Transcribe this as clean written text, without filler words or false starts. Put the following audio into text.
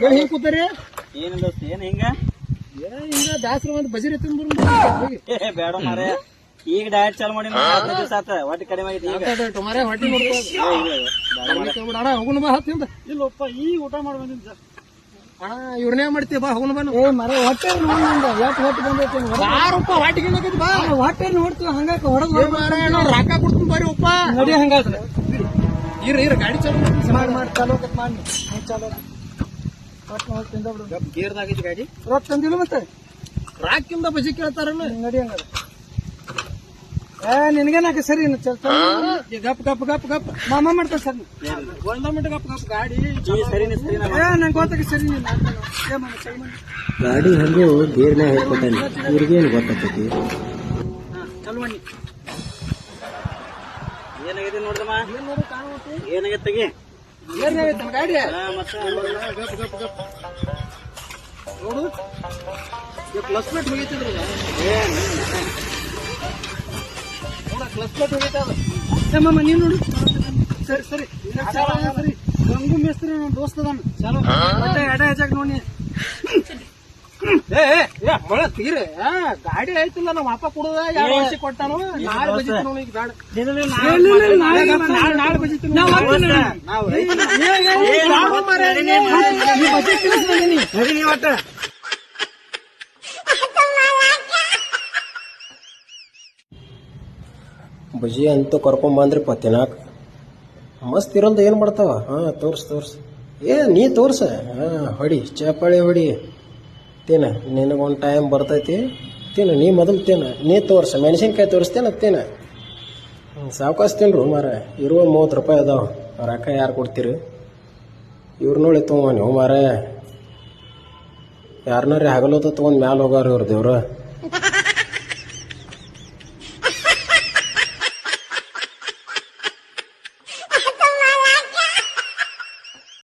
ಏನ್ ಹಿಂಗ್ ಕೂತಾರಿ ಏನ್ ದೋಸ್ತ ಏನ್ ಹಿಂಗ ಹಿಂಗ ದಾಸರ ಒಂದು ಬಜರಿ ಬೇಡ ಮಾರೇ ಈಗ ಡಯಟ್ ಚಾಲು ಮಾಡಿ 15 ದಿವಸ ಆತ ಹೊಟ್ಟೆ ಕಡಿಮೆ ಆಗೈತಿ ಈಗ ಟೊಮಾರೆ ಹೊಟ್ಟಿ ಹೋಗುಣ ಬಾ ಹತ್ತಿಂದ ಇಲ್ಲಪ್ಪ ಈಗ ಊಟ ಮಾಡಿ ಬಂದಿದ್ದ ಅಣ್ಣ ಇವ್ರನ್ನೇ ಮಾಡ್ತೀವಿ ಬಾ ಹೋಗುಣ ಬಾ ಮರ ಹೊಟ್ಟೆ ಹೊಟ್ಟೆ ಬಂದೈತಿ ಬಾರಪ್ಪ ಹೊಟ್ಟಿಗೆ ಬಾ ಹೊಟ್ಟೆ ನೋಡ್ತೀವಿ ಹಂಗಾಕ ಹೊಡೆದ್ ರೊಕ್ಕ ಕೊಡ್ತೀನಿ ಬರ್ರಿ ಒಪ್ಪ ನಡಿ ಹಂಗಾದ್ರೆ ಇರ ಗಾಡಿ ಚಾಲು ಮಾಡಿ ಚಾಲೋ ಮಾಡಿ ಚಾಲೋ ತಿಂದ ಬಿಡು ಗೇರ್ದಾಗೈತಿ ಗಾಡಿ ರೊಕ್ಕ ತಂದಿಲ್ಲ ಮತ್ತೆ ರಾಕಿಂದ ಬಜಿ ಕೇಳ್ತಾರಲ್ಲ ನಡಿ ಹಂಗಾದ್ರೆ ನಿನಗೇನಾಕ ಸರಿ ಗಪ್ ಗಪ್ ಗಪ್ ಗಪ್ ಮಾಮ ಮಾಡ್ತಾನೆ ಸರ್ 1 ಮಿನಿಟ್ ಗಪ್ ಗಪ್ ಗಾಡಿ ಸರಿನೇ ನಂಗೆ ಗೊತ್ತಾಗ ಸರಿ ಗಾಡಿ ಹಂಗೆ ಗೇರ್ನ ಹೇಳ್ಕೊತಾನೆ ಇವ್ರಿಗೇನು ಗೊತ್ತಾಗ್ತೈತಿ ಚಲೋ ಬನ್ನಿ ಏನಾಗೈತಿ ನೋಡ್ದಮ್ಮ ಏನಾಗೈತಿ ತೆಗಿ ಏನಾಗೈತೆ ಗಾಡಿ ಮತ್ತೆ ಗಪ್ ಗಪ್ ಗಪ್ ನೋಡು ಕ್ಲಸ್ ಪ್ಲೇಟ್ ಹೋಗೈತಿದ್ರಲ್ಲ ಕ್ಲಸ್ ಪ್ಲೇಟ್ ಹೋಗೈತೆ ಮಾಮ ನೀನು ನೋಡು ಸರಿ ಸರಿ ಸರಿ ಗಂಗು ಮೇಸ್ತ್ರಿ ನನ್ನ ದೋಸ್ತ ಅದಾನ ಚಲೋ ಮತ್ತೆ ಎಡ ಹೆಚ್ಚಾಕ್ ನೋಡಿ ಮೊಳ ತೀರ ಗಾಡಿ ಆಯ್ತಿಲ್ಲ ನಮ್ಮ ಅಪ್ಪ ಕೊಡುದ 2 ವರ್ಷ ಕೊಟ್ಟಾನು ನಾಳೆ ಬಜಿತ್ ನೋಡಿ ಈಗ ನಾಳೆ ಬಜಿತ್ ಬಜಿ ಅಂತೂ ಕರ್ಕೊಂಬಂದ್ರಿಪ್ಪ ತಿನ್ನಾಕ ಮಸ್ತ್ ಇರೋದು ಏನು ಮಾಡ್ತಾವ ಹಾಂ ತೋರ್ಸ್ ನೀ ತೋರ್ಸ ಹಾಂ ಹೊಡಿ ಚಪಾಳಿ ಹೊಡಿ ತಿನ್ನ ನಿನಗೊಂದು ಟೈಮ್ ಬರ್ತೈತಿ ತಿನ್ನು ನೀ ಮೊದಲು ತಿನ್ನ ನೀ ತೋರ್ಸ ಮೆಣಸಿನ್ಕಾಯಿ ತೋರಿಸ್ತೇನೆ ತಿನ್ನ ಸಾವ್ಕಾಸ್ ತಿನ್ರು ಮಾರ ಇರುವ 30 ರೂಪಾಯಿ ಅದಾವ ರೊಕ್ಕ ಯಾರು ಕೊಡ್ತೀರಿ ಇವ್ರು ನೋಡಿ ತೊಗೊಂಡು ನೀವು ಮಾರ ಯಾರನ್ನಾರ ಹಗಲೋತ ತೊಗೊಂಡು ಮ್ಯಾಲೆ ಹೋಗಾರ ಇವ್ರು ದೇವ್ರ